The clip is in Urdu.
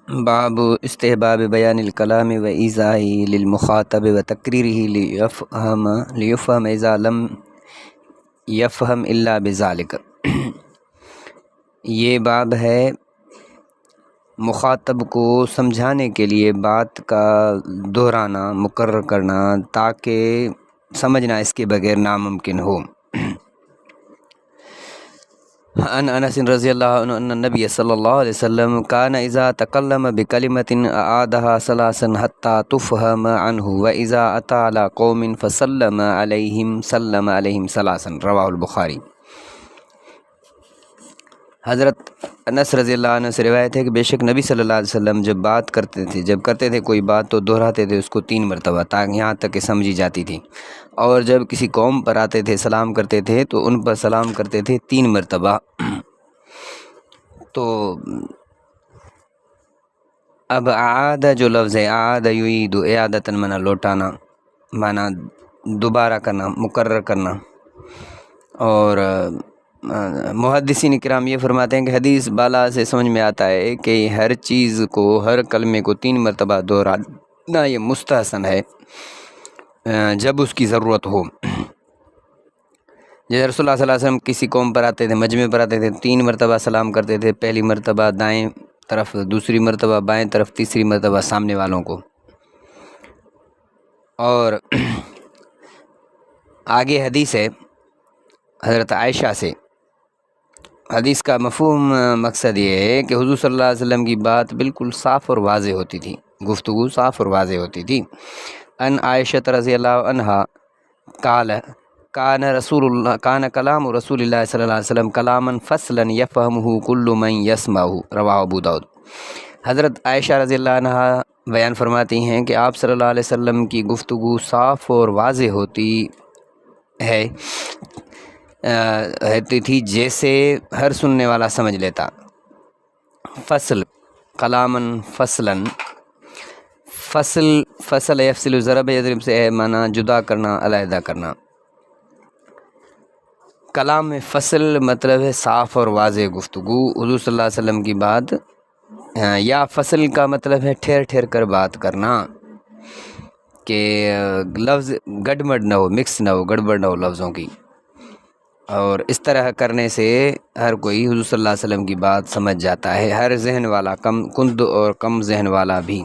باب استحباب بیان الکلام و ایضاحہ للمخاطب و تقریرہ لیفہم اذا لم یفہم الا بذالک۔ یہ باب ہے مخاطب کو سمجھانے کے لیے بات کا دہرانا، مکرر کرنا، تاکہ سمجھنا اس کے بغیر ناممکن ہو۔ عن انس رضی اللہ عنہ ان النبی صلی اللہ علیہ وسلم کان اذا تکلم بکلمۃ اعادها ثلاثا حتى تفهم عنه واذا اتى على قوم فسلم عليهم ثلاثا رواہ البخاری۔ حضرت انس رضی اللہ عنہ سے روایت ہے کہ بے شک نبی صلی اللہ علیہ وسلم جب کرتے تھے کوئی بات تو دہراتے تھے اس کو 3 مرتبہ، تاکہ یہاں تک کہ سمجھی جاتی تھی، اور جب کسی قوم پر آتے تھے سلام کرتے تھے تو ان پر سلام کرتے تھے 3 مرتبہ۔ تو اب اعاد جو لفظ ہے، اعاد یعید، اعادتاً معنی لوٹانا، معنی دوبارہ کرنا، مکرر کرنا۔ اور محدثین کرام یہ فرماتے ہیں کہ حدیث بالا سے سمجھ میں آتا ہے کہ ہر چیز کو، ہر کلمے کو 3 مرتبہ دہرانا یہ مستحسن ہے جب اس کی ضرورت ہو۔ جیسے رسول اللہ صلی اللہ علیہ وسلم کسی قوم پر آتے تھے، مجمع پر آتے تھے، 3 مرتبہ سلام کرتے تھے، پہلی مرتبہ دائیں طرف، دوسری مرتبہ بائیں طرف، تیسری مرتبہ سامنے والوں کو۔ اور آگے حدیث ہے حضرت عائشہ سے۔ حدیث کا مفہوم مقصد یہ ہے کہ حضور صلی اللہ علیہ وسلم کی بات بالکل صاف اور واضح ہوتی تھی، گفتگو صاف اور واضح ہوتی تھی۔ ان عائشہ رضی اللہ عنہا قال کان کلام رسول اللہ صلی اللہ علیہ وسلم کلاما فصلا یفہمہ کل من یسمعہ رواہ ابو داؤد۔ حضرت عائشہ رضی اللہ عنہا بیان فرماتی ہیں کہ آپ صلی اللہ علیہ وسلم کی گفتگو صاف اور واضح ہوتی تھی جیسے ہر سننے والا سمجھ لیتا۔ فصل، کلاما فصلا، فصل یفصل ضرب یضرب سے ہے معنی جدا کرنا، علیحدہ کرنا۔ کلام میں فصل مطلب ہے صاف اور واضح گفتگو، حضور صلی اللہ علیہ وسلم کی بات، یا فصل کا مطلب ہے ٹھہر ٹھہر کر بات کرنا، کہ لفظ گڑبڑ نہ ہو، مکس نہ ہو، گڑبڑ نہ ہو لفظوں کی۔ اور اس طرح کرنے سے ہر کوئی حضور صلی اللہ علیہ وسلم کی بات سمجھ جاتا ہے، ہر ذہن والا، کم کند اور کم ذہن والا بھی۔